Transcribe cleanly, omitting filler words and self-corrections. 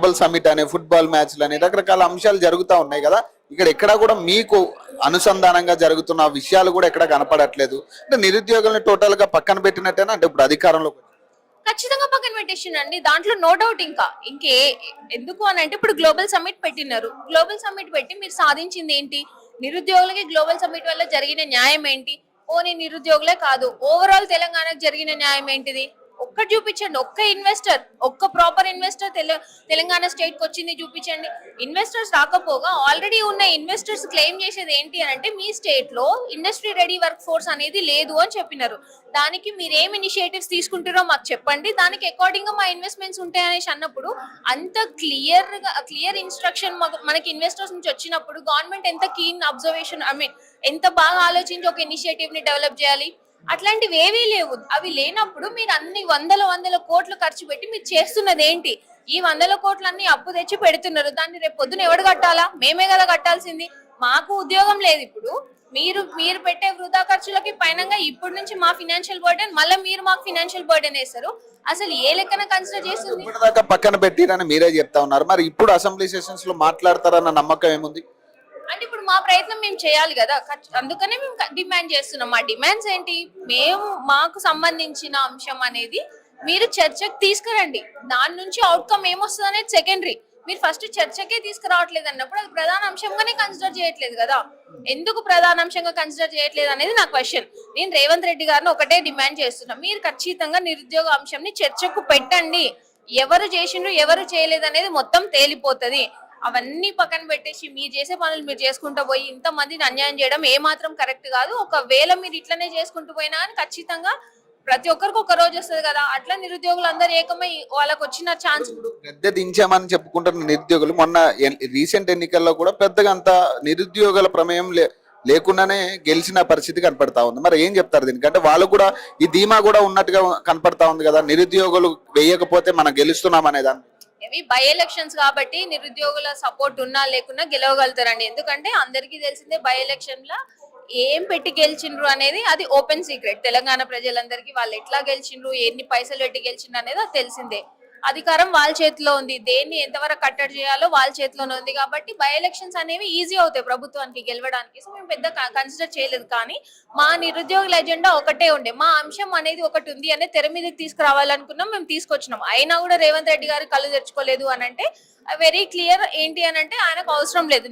Global summit అనే football మ్యాచ్లు అని రకరకాల అంశాలు జరుగుతూ ఉన్నాయి కదా. ఇక్కడ ఎక్కడా కూడా మీకు అనుసంధానంగా జరుగుతున్న విషయాలు కూడా ఎక్కడ కనపడట్లేదు. అంటే నిరుద్యోగుల్ని టోటల్ గా పక్కన పెట్టినట్టేనా అంటే ఇప్పుడు అధికారంలో? ఖచ్చితంగా పక్కన పెట్టేసిండండి, దాంట్లో నో డౌట్. ఇంకే ఎందుకు అని అంటే ఇప్పుడు గ్లోబల్ సమ్మిట్ పెట్టినారు. గ్లోబల్ సమ్మిట్ పెట్టి మీరు సాధించింది ఏంటి? నిరుద్యోగులకి గ్లోబల్ సమ్మిట్ వల్ల జరిగిన న్యాయం ఏంటి? ఓన్లీ నిరుద్యోగులే కాదు, ఓవరాల్ తెలంగాణకు జరిగిన న్యాయం ఏంటిది? ఒక్కటి చూపించండి. ఒక్క ఇన్వెస్టర్, ఒక్క ప్రాపర్ ఇన్వెస్టర్ తెలంగాణ స్టేట్ కి వచ్చింది చూపించండి. ఇన్వెస్టర్స్ రాకపోగా ఆల్రెడీ ఉన్న ఇన్వెస్టర్స్ క్లెయిమ్ చేసేది ఏంటి అని అంటే మీ స్టేట్ లో ఇండస్ట్రీ రెడీ వర్క్ ఫోర్స్ అనేది లేదు అని చెప్పినారు. దానికి మీరు ఏం ఇనిషియేటివ్స్ తీసుకుంటారో మాకు చెప్పండి, దానికి అకార్డింగ్ గా మా ఇన్వెస్ట్మెంట్స్ ఉంటాయనేసి అన్నప్పుడు అంత క్లియర్ ఇన్స్ట్రక్షన్ మనకి ఇన్వెస్టర్స్ నుంచి వచ్చినప్పుడు గవర్నమెంట్ ఎంత కీన్ అబ్జర్వేషన్, ఎంత బాగా ఆలోచించి ఒక ఇనిషియేటివ్ ని డెవలప్ చేయాలి. అట్లాంటివి ఏవీ లేవు. అవి లేనప్పుడు మీరు అన్ని వందల కోట్లు ఖర్చు పెట్టి మీరు చేస్తున్నది ఏంటి? ఈ 100 కోట్లన్నీ అప్పు తెచ్చి పెడుతున్నారు. దాన్ని రేపు పొద్దున ఎవడు కట్టాలా? మేమే కదా కట్టాల్సింది. మాకు ఉద్యోగం లేదు ఇప్పుడు. మీరు పెట్టే వృధా ఖర్చులకి పైనంగా ఇప్పుడు నుంచి మా ఫినాన్షియల్ బర్డెన్, మళ్ళీ మీరు మాకు ఫినాన్షియల్ బర్డెన్ వేస్తారు. అసలు ఏ లెక్కన కన్సిడర్ చేస్తుంది? ఇప్పటిదాకా పక్కన పెట్టిరని మీరే చెప్తా ఉన్నారు. మరి ఇప్పుడు అసెంబ్లీ సెషన్స్ లో మాట్లాడతారన్న నమ్మకం ఏముంది? అంటే ఇప్పుడు మా ప్రయత్నం మేము చేయాలి కదా, అందుకనే మేము డిమాండ్ చేస్తున్నాం. మా డిమాండ్స్ ఏంటి? మాకు సంబంధించిన అంశం అనేది మీరు చర్చకు తీసుకురండి. దాని నుంచి అవుట్కమ్ ఏమొస్తుంది అనేది సెకండరీ. మీరు ఫస్ట్ చర్చకే తీసుకురావట్లేదు అన్నప్పుడు అది ప్రధాన అంశంగానే కన్సిడర్ చేయట్లేదు కదా. ఎందుకు ప్రధాన అంశంగా కన్సిడర్ చేయట్లేదు అనేది నా క్వశ్చన్. నేను రేవంత్ రెడ్డి గారిని ఒకటే డిమాండ్ చేస్తున్నా, మీరు ఖచ్చితంగా నిరుద్యోగ అంశంని చర్చకు పెట్టండి. ఎవరు చేసిండ్రు ఎవరు చేయలేదు అనేది మొత్తం తేలిపోతుంది. అవన్నీ పక్కన పెట్టేసి మీరు చేసే పనులు మీరు చేసుకుంటూ పోయి ఇంతమందిని అన్యాయం చేయడం ఏమాత్రం కరెక్ట్ కాదు. ఒకవేళ మీరు ఇట్లనే చేసుకుంటూ పోయినా కానీ ఖచ్చితంగా ప్రతి ఒక్కరికి ఒక రోజు వస్తుంది కదా. అట్లా నిరుద్యోగులు అందరు ఏకమై వాళ్ళకి వచ్చిన ఛాన్స్. గద్దె దించామని చెప్పుకుంటున్న నిరుద్యోగులు మొన్న రీసెంట్ ఎన్నికల్లో కూడా పెద్దగా అంత నిరుద్యోగుల ప్రమేయం లేకుండానే గెలిచిన పరిస్థితి కనపడతా ఉంది. మరి ఏం చెప్తారు దీనికి? అంటే వాళ్ళు కూడా ఈ ధీమా కూడా ఉన్నట్టుగా కనపడతా ఉంది కదా, నిరుద్యోగులు వేయకపోతే మనం గెలుస్తున్నాం అనేదాన్ని. ఇవి బై ఎలక్షన్స్ కాబట్టి నిరుద్యోగుల సపోర్ట్ ఉన్నా లేకున్నా గెలవగలుగుతారండి. ఎందుకంటే అందరికీ తెలిసిందే బై ఎలక్షన్ లా ఏం పెట్టి గెలిచిండ్రు అనేది అది ఓపెన్ సీక్రెట్. తెలంగాణ ప్రజలందరికీ వాళ్ళు ఎట్లా గెలిచిండ్రు, ఎన్ని పైసలు పెట్టి గెలిచిండ్రు అనేది అది తెలిసిందే. అధికారం వాళ్ళ చేతిలో ఉంది, దేన్ని ఎంతవరకు కట్టడి చేయాలో వాళ్ళ చేతిలోనే ఉంది. కాబట్టి బై ఎలక్షన్స్ అనేవి ఈజీ అవుతాయి ప్రభుత్వానికి గెలవడానికి. సో మేము పెద్ద కన్సిడర్ చేయలేదు. కానీ మా నిరుద్యోగుల ఎజెండా ఒకటే ఉండే, మా అంశం అనేది ఒకటి ఉంది అనే తెర మీదకి తీసుకురావాలనుకున్నాం, మేము తీసుకొచ్చినాం. అయినా కూడా రేవంత్ రెడ్డి గారు కళ్ళు తెచ్చుకోలేదు అని అంటే వెరీ క్లియర్. ఏంటి అని అంటే ఆయనకు అవసరం లేదు.